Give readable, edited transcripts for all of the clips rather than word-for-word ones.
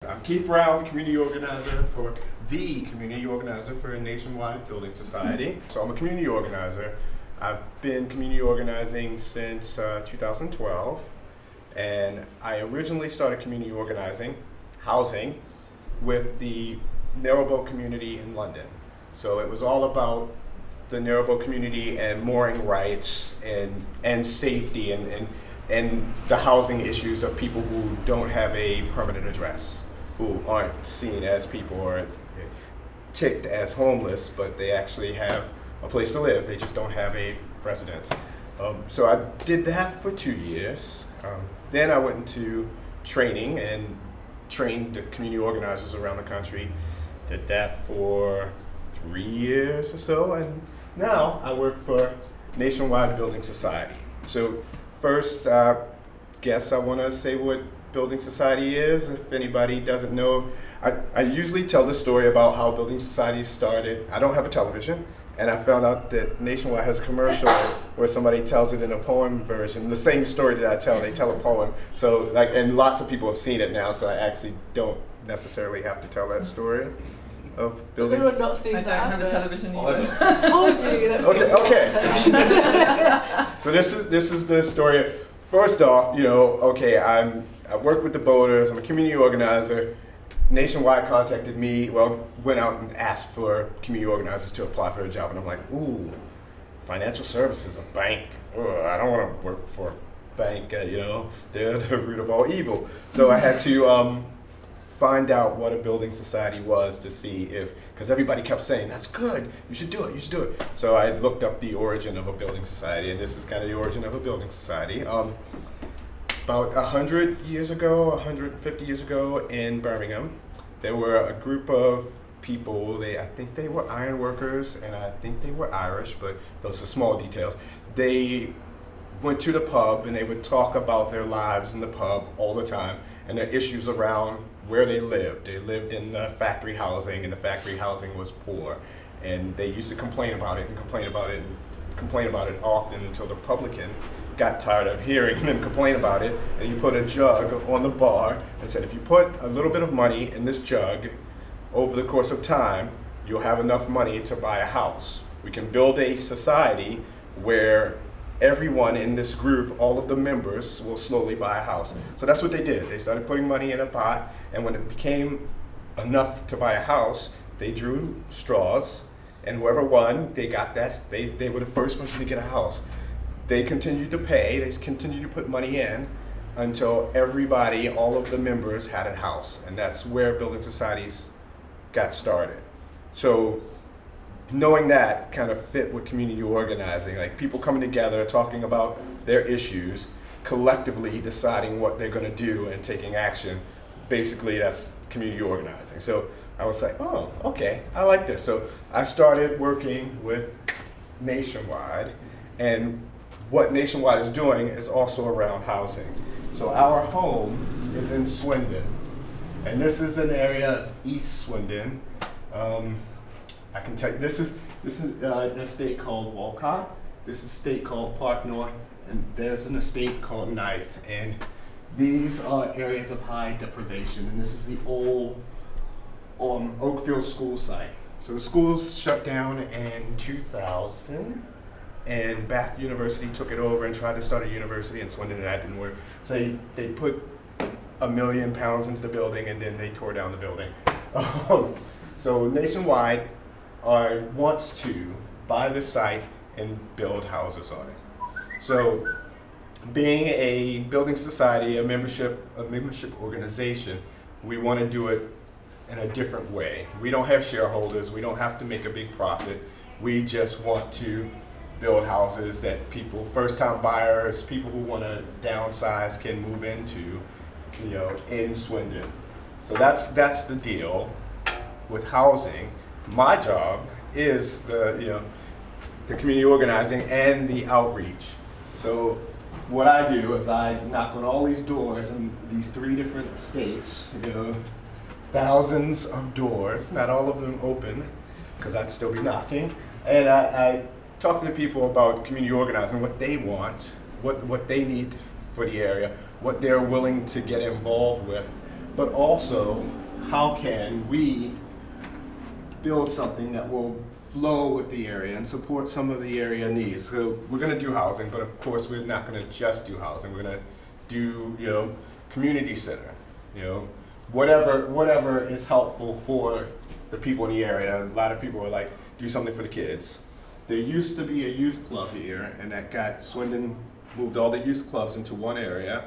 I'm Keith Brown, community organizer for a nationwide building society. So I'm a community organizer. I've been community organizing since 2012, and I originally started community organizing, housing, with the narrowboat community in London. So it was all about the narrowboat community and mooring rights and safety and the housing issues of people who don't have a permanent address, who aren't seen as people or ticked as homeless, but they actually have a place to live. They just don't have a residence. So I did that for 2 years. Then I went into training and trained the community organizers around the country. Did that for 3 years or so, and now I work for Nationwide Building Society. So first, guess I want to say what Building Society is. If anybody doesn't know, I usually tell the story about how Building Society started. I don't have a television, and I found out that Nationwide has a commercial where somebody tells it in a poem version. The same story that I tell, they tell a poem. So, and lots of people have seen it now, so I actually don't necessarily have to tell that story of Building. Has anyone not seen I that? don't have a television either. I told you. That Okay. So this is the story. First off, I work with the boaters. I'm a community organizer. Nationwide contacted me, went out and asked for community organizers to apply for a job, and I'm like, ooh, financial services, a bank. I don't want to work for a bank, they're the root of all evil. So I had to find out what a building society was to see because everybody kept saying, that's good, you should do it. So I looked up the origin of a building society, and this is kind of the origin of a building society. About 150 years ago in Birmingham, there were a group of people, I think they were iron workers, and I think they were Irish, but those are small details. They went to the pub and they would talk about their lives in the pub all the time and their issues around where they lived. They lived in factory housing, and the factory housing was poor. And they used to complain about it often until the publican got tired of hearing them complain about it, and you put a jug on the bar and said, if you put a little bit of money in this jug, over the course of time, you'll have enough money to buy a house. We can build a society where everyone in this group, all of the members, will slowly buy a house. So that's what they did. They started putting money in a pot, and when it became enough to buy a house, they drew straws, and whoever won, they got that. They were the first person to get a house. They continued to pay, they continued to put money in until everybody, all of the members, had a house. And that's where building societies got started. So knowing that kind of fit with community organizing, like people coming together, talking about their issues, collectively deciding what they're going to do and taking action. Basically, that's community organizing. So I was like, oh, okay, I like this. So I started working with Nationwide, and what Nationwide is doing is also around housing. So our home is in Swindon, and this is an area of East Swindon. I can tell you, this is an estate called Walcott. This is an estate called Park North, and there's an estate called Ninth. And these are areas of high deprivation, and this is the old Oakfield school site. So the schools shut down in 2000, and Bath University took it over and tried to start a university in Swindon, and that didn't work. So they put £1 million into the building, and then they tore down the building. So Nationwide wants to buy the site and build houses on it. So being a building society, a membership organization, we want to do it in a different way. We don't have shareholders. We don't have to make a big profit. We just want to build houses that people, first-time buyers, people who want to downsize can move into, in Swindon. So that's the deal with housing. My job is the community organizing and the outreach. So what I do is I knock on all these doors in these 3 different states, thousands of doors, not all of them open, because I'd still be knocking. And I talk to people about community organizing, what they want, what they need for the area, what they're willing to get involved with. but also how can we build something that will flow with the area and support some of the area needs. So we're going to do housing, but of course we're not going to just do housing. We're going to do, community center, whatever is helpful for the people in the area. A lot of people are like, do something for the kids. There used to be a youth club here, and that got Swindon moved all the youth clubs into one area.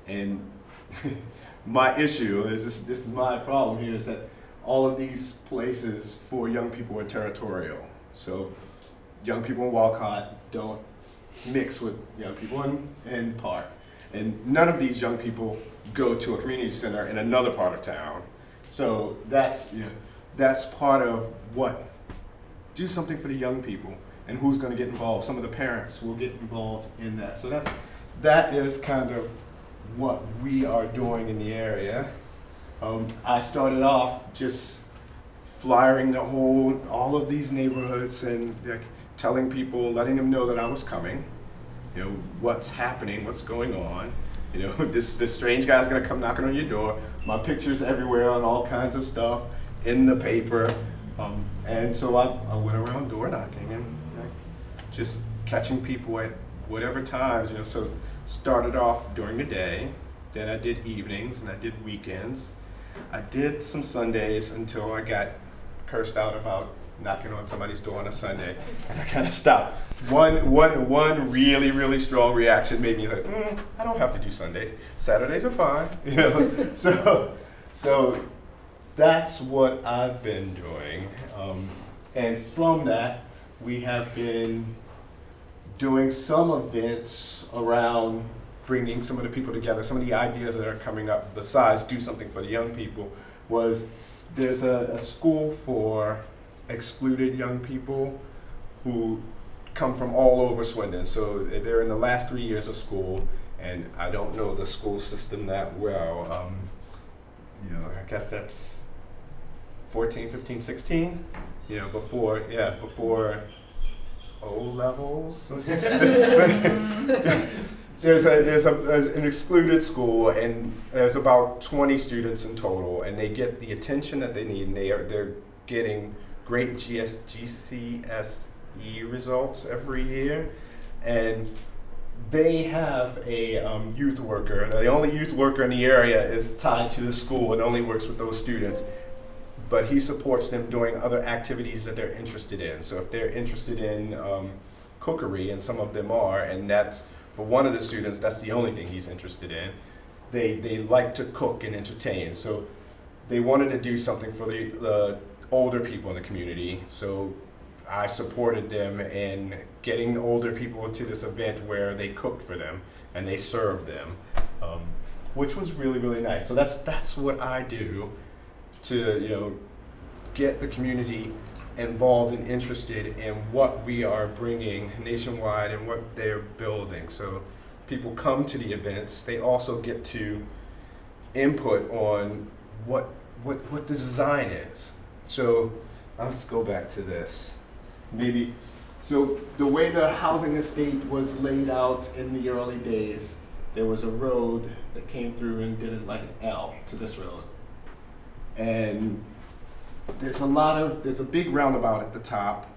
And my issue is this is my problem here, is that all of these places for young people are territorial. So young people in Walcott don't mix with young people in Park. And none of these young people go to a community center in another part of town. So that's part of what, do something for the young people. And who's going to get involved? Some of the parents will get involved in that. So that is kind of what we are doing in the area. I started off just flyering all of these neighborhoods and telling people, letting them know that I was coming, what's happening, what's going on. This strange guy's gonna come knocking on your door. My pictures everywhere on all kinds of stuff in the paper. And so I went around door knocking and just catching people at whatever times, so started off during the day, then I did evenings and I did weekends. I did some Sundays until I got cursed out about knocking on somebody's door on a Sunday, and I kind of stopped. One really, really strong reaction made me like, I don't have to do Sundays. Saturdays are fine, So that's what I've been doing, and from that, we have been doing some events around bringing some of the people together. Some of the ideas that are coming up, besides do something for the young people, was there's a school for excluded young people who come from all over Swindon. So they're in the last 3 years of school, and I don't know the school system that well. I guess that's 14, 15, 16, before O levels. There's an excluded school, and there's about 20 students in total, and they get the attention that they need, and they're getting great GCSE results every year, and they have a youth worker. The only youth worker in the area is tied to the school and only works with those students, but he supports them doing other activities that they're interested in. So if they're interested in cookery, and some of them are, and that's, for one of the students, that's the only thing he's interested in. They like to cook and entertain, so they wanted to do something for the older people in the community. So I supported them in getting older people to this event where they cooked for them and they served them, which was really, really nice. So that's what I do to get the community involved and interested in what we are bringing nationwide and what they're building. So people come to the events, they also get to input on what the design is. So let's go back to this. So the way the housing estate was laid out in the early days, there was a road that came through and did it like an L to this road. And there's a big roundabout at the top,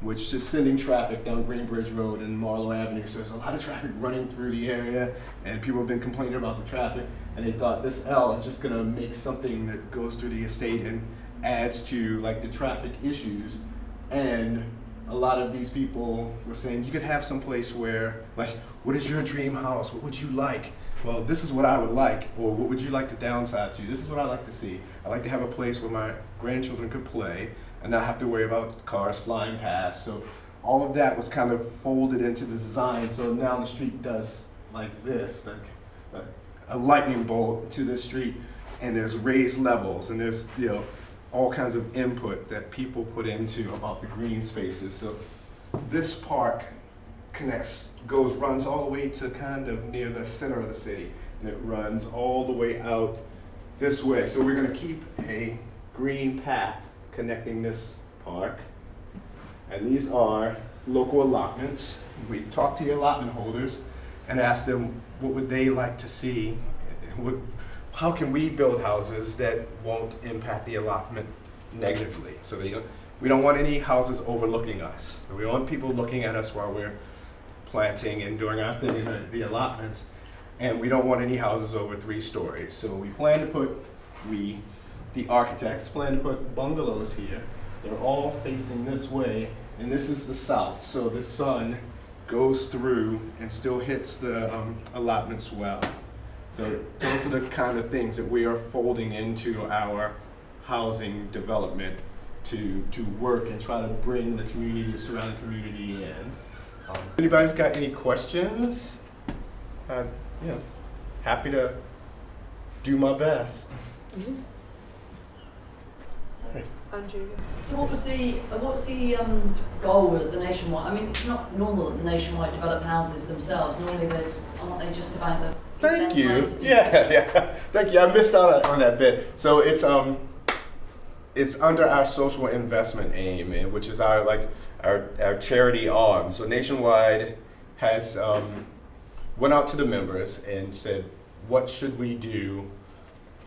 which is sending traffic down Greenbridge Road and Marlowe Avenue. So there's a lot of traffic running through the area, and people have been complaining about the traffic, and they thought this L is just gonna make something that goes through the estate and adds to like the traffic issues. And a lot of these people were saying, you could have some place where, like, what is your dream house? What would you like? Well, this is what I would like. Or what would you like to downsize to? This is what I like to see. I like to have a place where my grandchildren could play and not have to worry about cars flying past. So all of that was kind of folded into the design. So now the street does like this, like a lightning bolt to the street, and there's raised levels, and there's all kinds of input that people put into about the green spaces. So this park runs all the way to kind of near the center of the city, and it runs all the way out this way. So we're going to keep a green path connecting this park, and these are local allotments. We talked to the allotment holders and asked them what would they like to see, how can we build houses that won't impact the allotment negatively? So we don't want any houses overlooking us. We don't want people looking at us while we're planting and doing our thing in the allotments. And we don't want any houses over 3 stories. So we plan to put, the architects plan to put bungalows here. They're all facing this way, and this is the south. So the sun goes through and still hits the allotments well. So those are the kind of things that we are folding into our housing development to work and try to bring the community, the surrounding community in. Anybody's got any questions? Yeah, happy to do my best. Mm-hmm. Andrew. So what's the goal of the nationwide? I mean, it's not normal that nationwide develop houses themselves. Normally, aren't they just about the? Thank you. Yeah. Thank you. I missed out on that bit. So it's under our social investment aim, which is our charity arm. So Nationwide has went out to the members and said, what should we do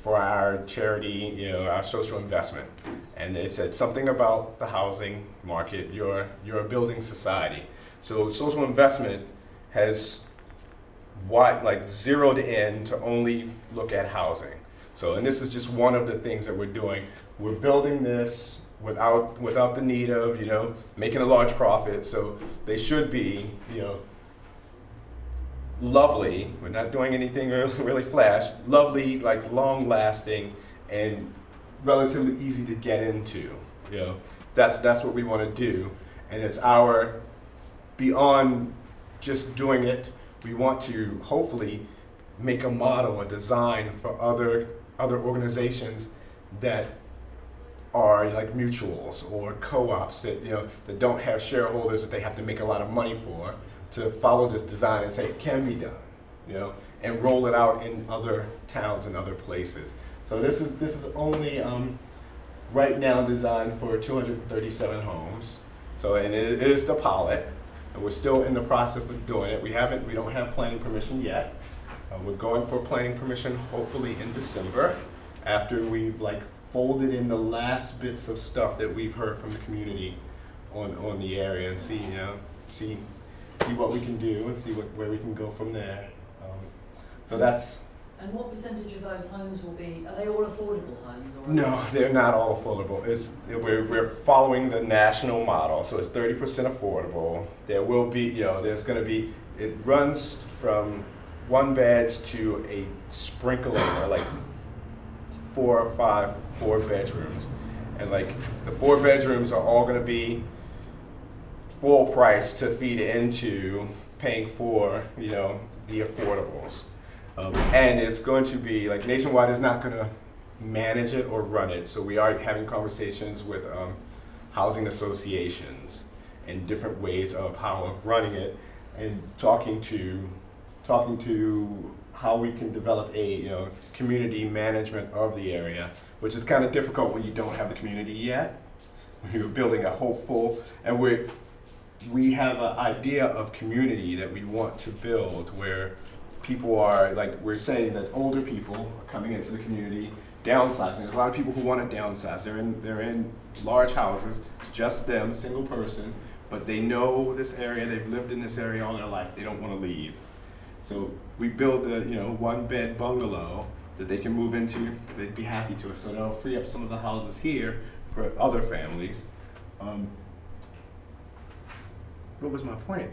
for our charity, our social investment? And they said something about the housing market. You're a building society. So social investment has zeroed in to only look at housing. So, and this is just one of the things that we're doing. We're building this without the need of, making a large profit. So they should be, lovely. We're not doing anything really flash. Lovely, long lasting, and relatively easy to get into. That's what we want to do, and it's beyond just doing it. We want to hopefully make a model, a design for other organizations that are like mutuals or co-ops that that don't have shareholders that they have to make a lot of money for, to follow this design and say it can be done, and roll it out in other towns and other places. So this is only right now designed for 237 homes. So, and it is the pilot, and we're still in the process of doing it. We don't have planning permission yet. We're going for planning permission hopefully in December, after we've folded in the last bits of stuff that we've heard from the community on the area, and see what we can do and see where we can go from there. So that's. And what percentage of those homes will be? Are they all affordable homes? Or No, they're not all affordable. We're following the national model, so it's 30% affordable. There will be, there's going to be. It runs from 1 beds to a sprinkler, 4 or 5 4-bedrooms, and the 4 bedrooms are all going to be full price to feed into paying for the affordables, and it's going to be Nationwide is not going to manage it or run it. So we are having conversations with housing associations and different ways of running it, and talking to how we can develop a community management of the area, which is kind of difficult when you don't have the community yet. You're building a hopeful, and we have an idea of community that we want to build, where people are, we're saying that older people are coming into the community, downsizing. There's a lot of people who want to downsize. They're in large houses, it's just them, single person, but they know this area, they've lived in this area all their life, they don't want to leave. So we build a 1-bed bungalow that they can move into. They'd be happy to. So that'll free up some of the houses here for other families. What was my point?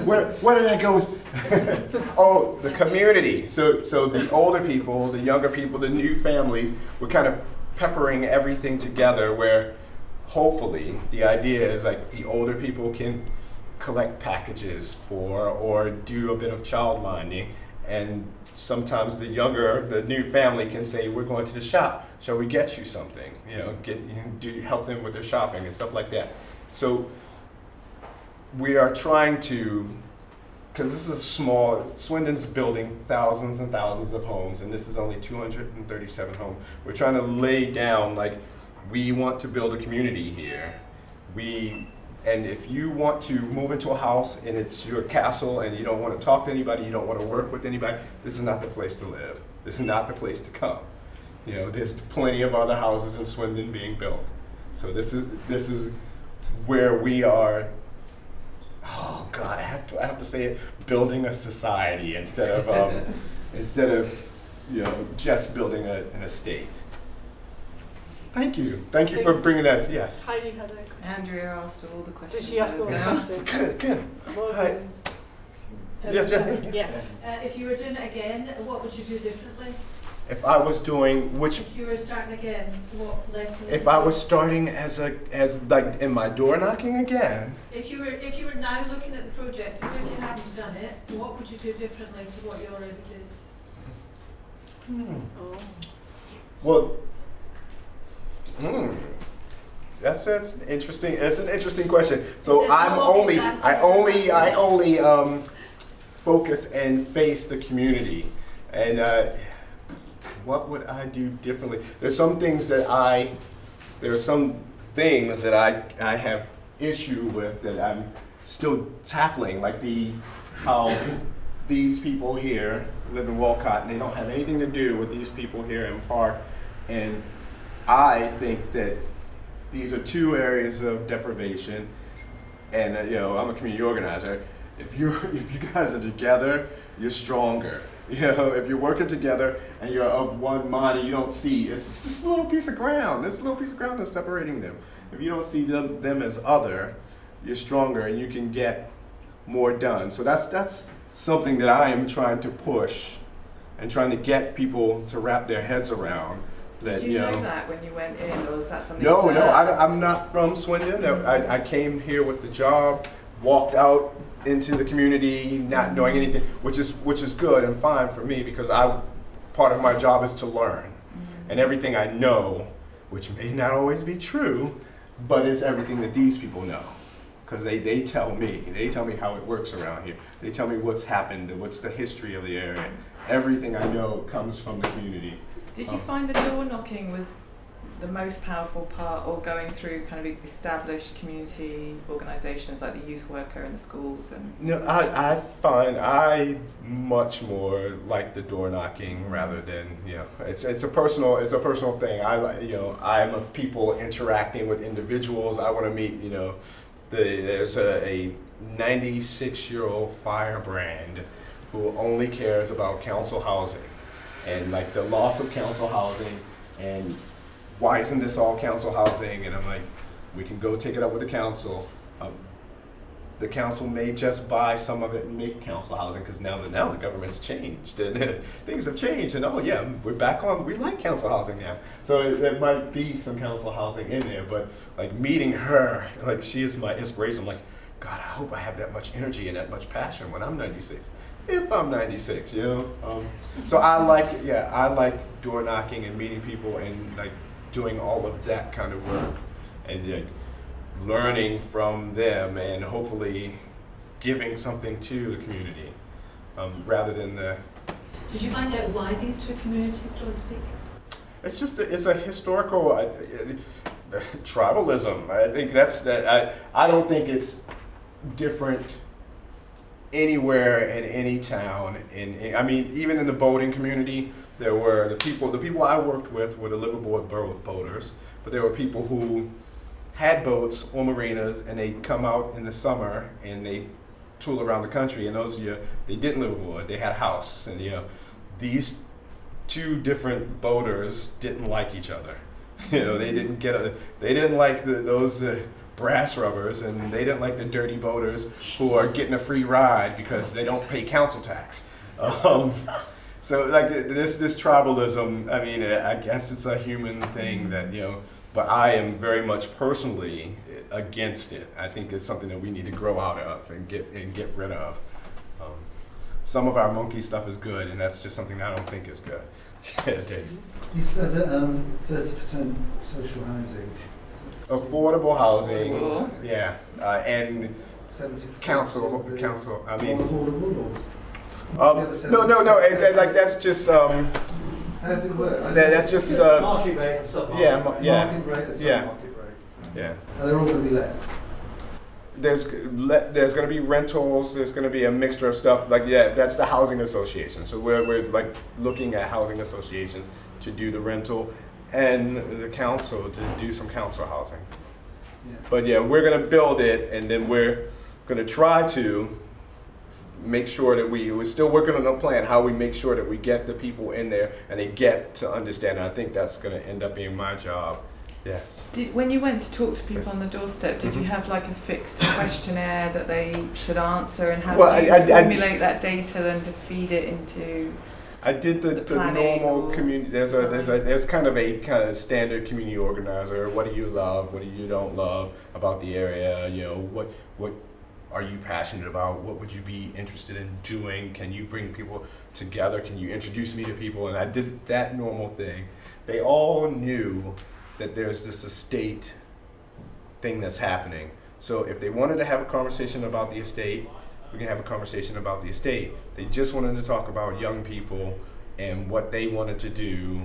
Where did I go? Oh, the community. So the older people, the younger people, the new families, we're kind of peppering everything together, where hopefully the idea is the older people can collect packages or do a bit of child minding, and sometimes the new family can say, we're going to the shop, shall we get you something? Help them with their shopping and stuff like that. So we are trying to, because this is small, Swindon's building thousands and thousands of homes, and this is only 237 homes. We're trying to lay down, we want to build a community here. And if you want to move into a house and it's your castle and you don't want to talk to anybody, you don't want to work with anybody, this is not the place to live. This is not the place to come. You know, there's plenty of other houses in Swindon being built. So this is where we are. Oh God, I have to say it. Building a society instead of just building an estate. Thank you for bringing that. Yes. Heidi had a question. Andrea asked all the questions. Did she ask all the questions? Good. Well, Hi. Yes. Yeah. If you were doing it again, what would you do differently? If I was doing which. If you were starting again, what lessons? If I was starting as like in my door knocking again. If you were now looking at the project as if you hadn't done it, what would you do differently to what you already did? Oh. Well. That's interesting. It's an interesting question. So I only focus and face the community, and what would I do differently? There's some things that I have issue with that I'm still tackling, like how these people here live in Walcott and they don't have anything to do with these people here in Park, and I think that these are two areas of deprivation, and I'm a community organizer. If you guys are together, you're stronger. If you're working together and you're of one mind and you don't see, it's just a little piece of ground. This little piece of ground that's separating them. If you don't see them as other, you're stronger and you can get more done. So that's something that I am trying to push and trying to get people to wrap their heads around. That, Did you know that when you went in, or was that something? No, I'm not from Swindon. I came here with the job, walked out into the community, not knowing anything, which is good and fine for me because part of my job is to learn, and everything I know, which may not always be true, but it's everything that these people know, because they tell me how it works around here. They tell me what's happened, what's the history of the area. Everything I know comes from the community. Did you find the door knocking was the most powerful part, or going through kind of established community organisations like the youth worker in the schools? And No, I find I much more like the door knocking rather than it's a personal thing. I like I'm of people interacting with individuals. I want to meet there's a 96-year-old firebrand who only cares about council housing and like the loss of council housing and why isn't this all council housing? And I'm like, we can go take it up with the council. The council may just buy some of it and make council housing because now the government's changed. Things have changed, and we're back on. We like council housing now, so there might be some council housing in there. But like meeting her, like she is my inspiration. I'm like, God, I hope I have that much energy and that much passion when I'm 96. If I'm 96, So I like door knocking and meeting people and like doing all of that kind of work and learning from them and hopefully giving something to the community rather than the. Did you find out why these two communities don't speak? It's just it's a historical tribalism. I think that's that. I don't think it's different anywhere in any town. I mean, even in the boating community, there were the people I worked with were the liveaboard boaters, but there were people who had boats or marinas, and they come out in the summer and they tool around the country. And those they didn't live aboard; they had a house. And these two different boaters didn't like each other. They didn't like those brass rubbers, and they didn't like the dirty boaters who are getting a free ride because they don't pay council tax. So like this tribalism. I mean, I guess it's a human thing that But I am very much personally against it. I think it's something that we need to grow out of and get rid of. Some of our monkey stuff is good, and that's just something I don't think is good. Yeah, Dave. You said that 30% social housing. Affordable housing, Cool. yeah, and 70% council. I mean, affordable or? No. Like that's just. How does it work? That's just. Market rate and sub-market. Yeah, Market rate and yeah. sub-market rate. Yeah. And they're all going to be let. there's going to be rentals. There's going to be a mixture of stuff. Like, yeah, that's the housing association. So we're like looking at housing associations to do the rental, and the council to do some council housing. Yeah. But yeah, we're going to build it, and then we're going to try to make sure that we're still working on a plan how we make sure that we get the people in there and they get to understand. And I think that's going to end up being my job. Yes. When you went to talk to people on the doorstep, did you have like a fixed questionnaire that they should answer, and how do you formulate that data then to feed it into? I did the normal community. There's kind of a standard community organizer. What do you love? What do you don't love about the area? You know, what are you passionate about? What would you be interested in doing? Can you bring people together? Can you introduce me to people? And I did that normal thing. They all knew that there's this estate thing that's happening. So if they wanted to have a conversation about the estate, we can have a conversation about the estate. They just wanted to talk about young people and what they wanted to do,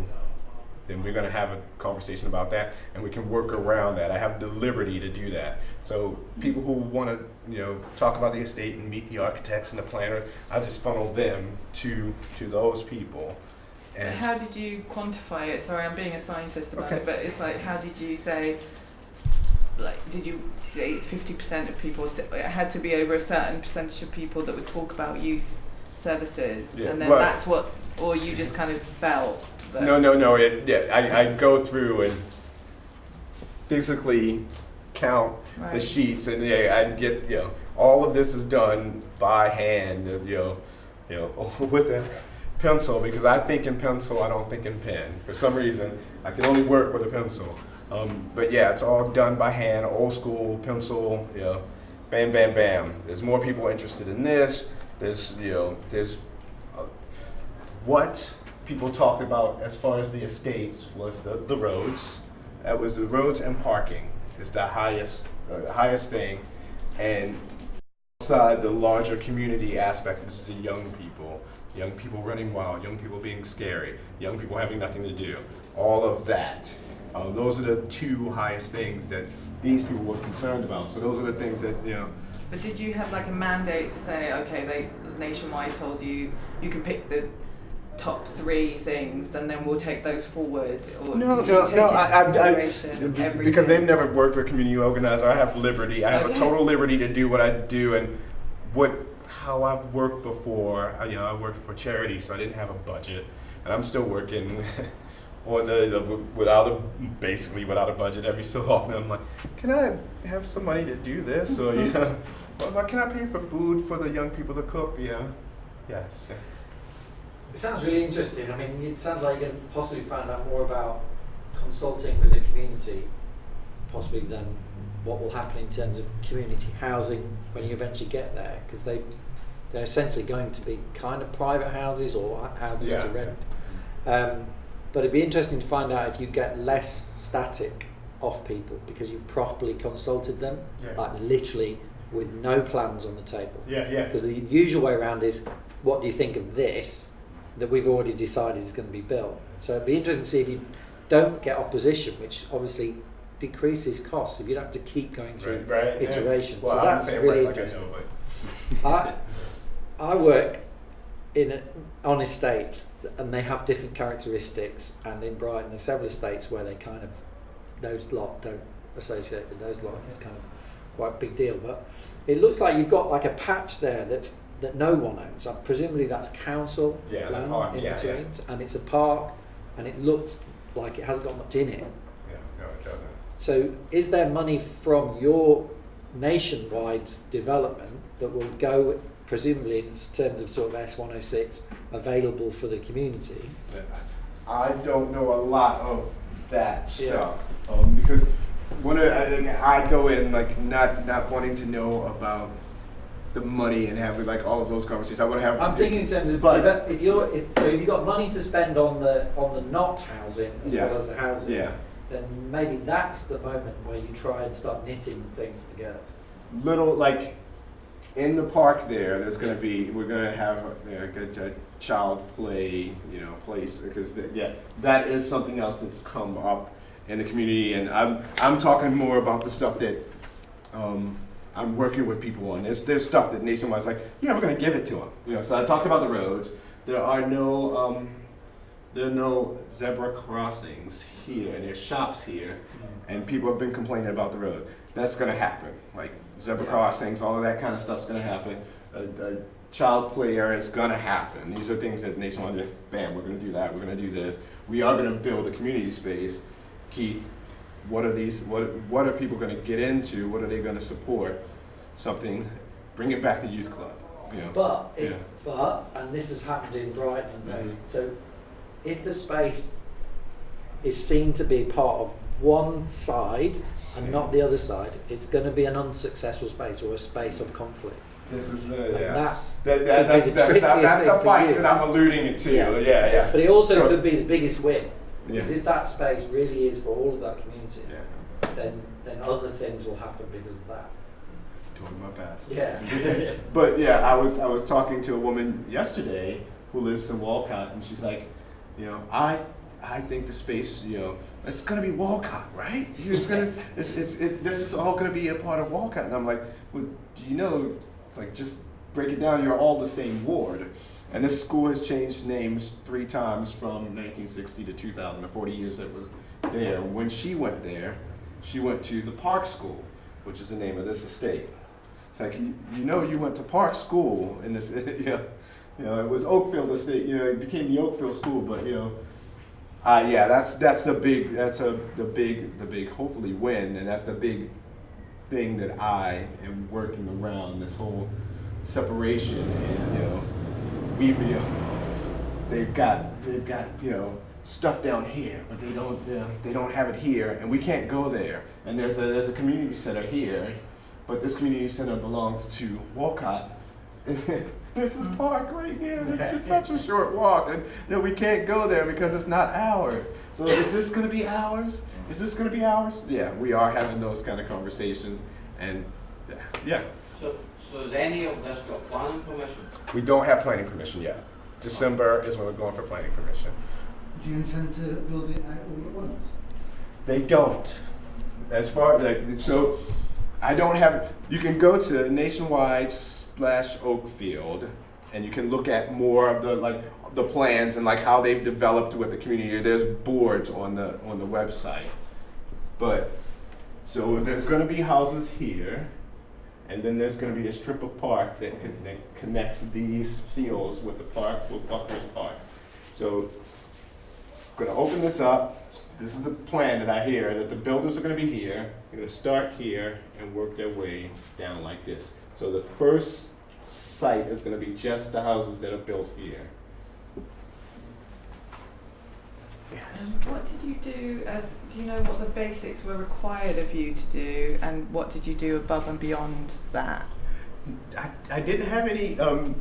then we're gonna have a conversation about that, and we can work around that. I have the liberty to do that. So people who wanna, talk about the estate and meet the architects and the planners, I just funnel them to those people. And how did you quantify it? Sorry, I'm being a scientist about it, but it's like, how did you say, like, did you say 50% of people, it had to be over a certain percentage of people that would talk about youth services, and then that's what, or you just kind of felt that? No, I go through and physically count the sheets, and I get, all of this is done by hand, with a pencil, because I think in pencil, I don't think in pen. For some reason, I can only work with a pencil. But yeah, it's all done by hand, old school pencil, bam, bam, bam. There's more people interested in this. There's what people talked about as far as the estates was the roads. That was the roads and parking is the highest thing. And outside the larger community aspect is the young people running wild, young people being scary, young people having nothing to do, all of that. Those are the two highest things that these people were concerned about. So those are the things that, But did you have like a mandate to say, okay, they nationwide told you can pick the top 3 things, then we'll take those forward? Or because they've never worked with community organizer. I have liberty. I have a total liberty to do what I do and how I've worked before. I worked for charity, so I didn't have a budget, and I'm still working on without a budget every so often. I'm like, can I have some money to do this? Or can I pay for food for the young people to cook? Yes. It sounds really interesting. I mean, it sounds like you can possibly find out more about consulting with the community, possibly than what will happen in terms of community housing when you eventually get there, because they're essentially going to be kind of private houses or houses to rent. But it'd be interesting to find out if you get less static off people because you properly consulted them, like literally with no plans on the table. Because the usual way around is, what do you think of this that we've already decided is going to be built? So it'd be interesting to see if you don't get opposition, which obviously decreases costs if you don't have to keep going through iterations. Well, so that's really interesting. I work on estates, and they have different characteristics, and in Brighton there's several estates where they kind of, those lot don't associate with those lot. It's kind of quite a big deal, but it looks like you've got like a patch there that no one owns. Presumably that's council land in between, and it's a park, and it looks like it hasn't got much in it. No, it doesn't. So is there money from your nationwide development that will go, presumably in terms of sort of S106, available for the community? I don't know a lot of that stuff because I go in like not wanting to know about the money and having like all of those conversations. I want to have. I'm thinking in terms of if you've got money to spend on the not housing as well as the housing, then maybe that's the moment where you try and start knitting things together. Little like. In the park there's going to be, we're going to have a child play, place, because that is something else that's come up in the community, and I'm talking more about the stuff that I'm working with people on this. There's stuff that Nationwide's like, yeah, we're going to give it to them. You know, so I talked about the roads. There are no zebra crossings here, and there's shops here, and people have been complaining about the road. That's going to happen. Like zebra crossings, all of that kind of stuff's going to happen. A child play area is going to happen. These are things that Nationwide, bam, we're going to do that. We're going to do this. We are going to build a community space. Keith, what are these? What are people going to get into? What are they going to support? Something. Bring it back to youth club. You know. But and this has happened in Brighton. So if the space is seen to be part of one side and not the other side, it's going to be an unsuccessful space or a space of conflict. This is the that's the fight that I'm alluding to. Yeah. But it also could be the biggest win, because if that space really is for all of that community, then other things will happen because of that. Doing my best. Yeah. But yeah, I was talking to a woman yesterday who lives in Walcott, and she's like, you know, I think the space, you know, it's gonna be Walcott, right? This is all gonna be a part of Walcott, and I'm like, well, do you know? Like, just break it down, you're all the same ward. And this school has changed names 3 times from 1960 to 2000, the 40 years it was there. When she went there, she went to the Park School, which is the name of this estate. It's like, you know, you went to Park School in this, you know, it was Oakfield Estate, you know, it became the Oakfield School, but, you know, that's the big, hopefully win, and that's the big thing that I am working around, this whole separation. And you know, they've got you know, stuff down here, but they don't have it here, and we can't go there. And there's a community center here, but this community center belongs to Walcott. This is Park right here. It's such a short walk, and you know, we can't go there because it's not ours. So is this going to be ours? Is this going to be ours? Yeah, we are having those kind of conversations, and yeah. So has any of this got planning permission? We don't have planning permission yet. December is when we're going for planning permission. Do you intend to build it out all at once? They don't. As far so, I don't have. You can go to Nationwide/Oakfield, and you can look at more of the plans and like how they've developed with the community. There's boards on the website. But so there's going to be houses here, and then there's going to be a strip of park that connects these fields with the park, with Buckner's Park. So I'm going to open this up. This is the plan that I hear, that the builders are going to be here. They're going to start here and work their way down like this. So the first site is going to be just the houses that are built here. Yes. What did you do do you know what the basics were required of you to do, and what did you do above and beyond that? I didn't have any, In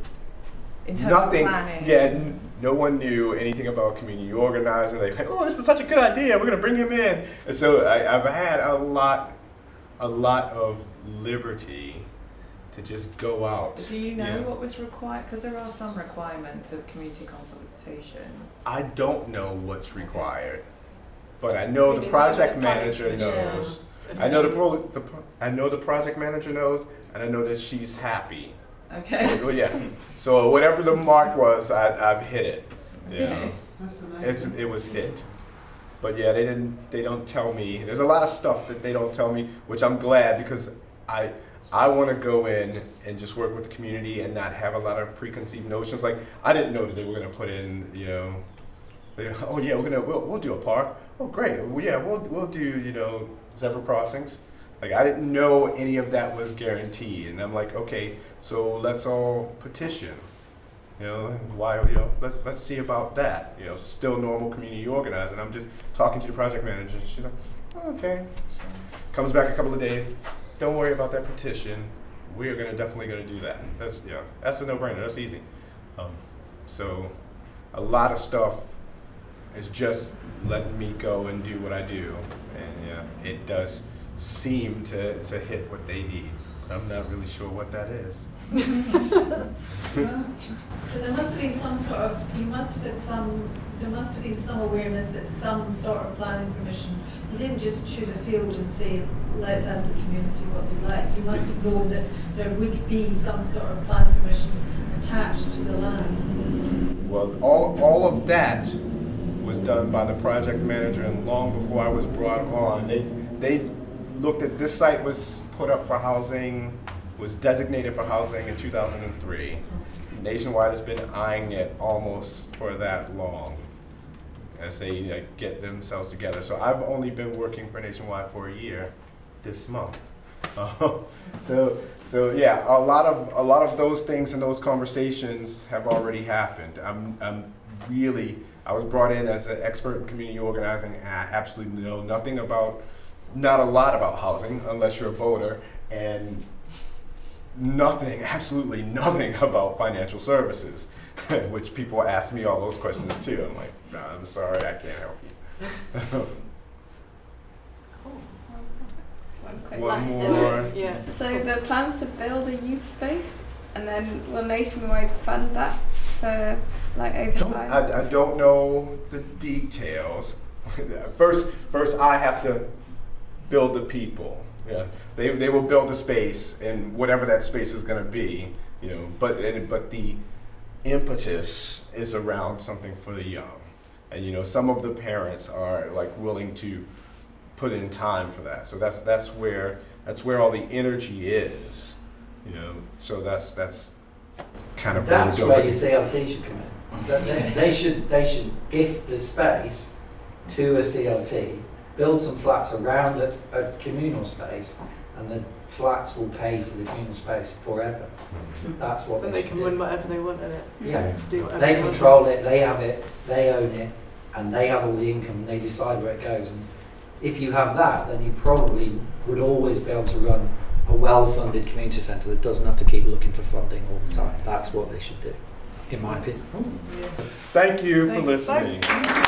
terms nothing, of planning? yeah, no one knew anything about community organizing. They like, oh, this is such a good idea, we're gonna bring him in. And so I've had a lot of liberty to just go out. Do you know Yeah. what was required? Because there are some requirements of community consultation. I don't know what's required, but I know Maybe the in terms project of planning manager permission. knows. I know I know the project manager knows, and I know that she's happy. Okay. Well, yeah. So whatever the mark was, I've hit it. Yeah. That's amazing. It was hit. But yeah, they don't tell me. There's a lot of stuff that they don't tell me, which I'm glad, because I want to go in and just work with the community and not have a lot of preconceived notions. Like, I didn't know that they were going to put in, you know, oh yeah, we'll do a park. Oh great. Well, yeah, we'll do, you know, zebra crossings. Like, I didn't know any of that was guaranteed. And I'm like, okay, so let's all petition. You know, why, you know, let's see about that. You know, still normal community organizing. I'm just talking to the project manager. She's like, oh, okay. Comes back a couple of days. Don't worry about that petition. We are definitely gonna do that. That's a no-brainer. That's easy. So a lot of stuff is just letting me go and do what I do, and yeah, it does seem to hit what they need. I'm not really sure what that is. But there must have been some sort of, there must have been some awareness that some sort of planning permission, you didn't just choose a field and say, let's ask the community what they like. You must have known that there would be some sort of planning permission attached to the land. Well, all of that was done by the project manager, and long before I was brought on, they looked at this site was put up for housing, was designated for housing in 2003. Nationwide has been eyeing it almost for that long as they get themselves together. So I've only been working for Nationwide for a year this month. So yeah, a lot of those things and those conversations have already happened. I was brought in as an expert in community organizing, and I absolutely know not a lot about housing unless you're a voter, and absolutely nothing about financial services, which people ask me all those questions too. I'm like, nah, I'm sorry, I can't help you. One more. Yeah. So the plans to build a youth space, and then will Nationwide fund that for over time? I don't know the details. First I have to build the people. Yeah, they will build a space, and whatever that space is going to be, But the impetus is around something for the young, and some of the parents are willing to put in time for that. So that's where all the energy is, So that's kind of that's where your CLT should come in. They should gift the space to a CLT, build some flats around a communal space, and the flats will pay for the communal space forever. That's what Then they can run whatever they want in it. Yeah, do whatever they want. control it, they have it, they own it, and they have all the income, and they decide where it goes. And if you have that, then you probably would always be able to run a well-funded community centre that doesn't have to keep looking for funding all the time. That's what they should do, in my opinion. Thank you for Thanks. listening. Thanks.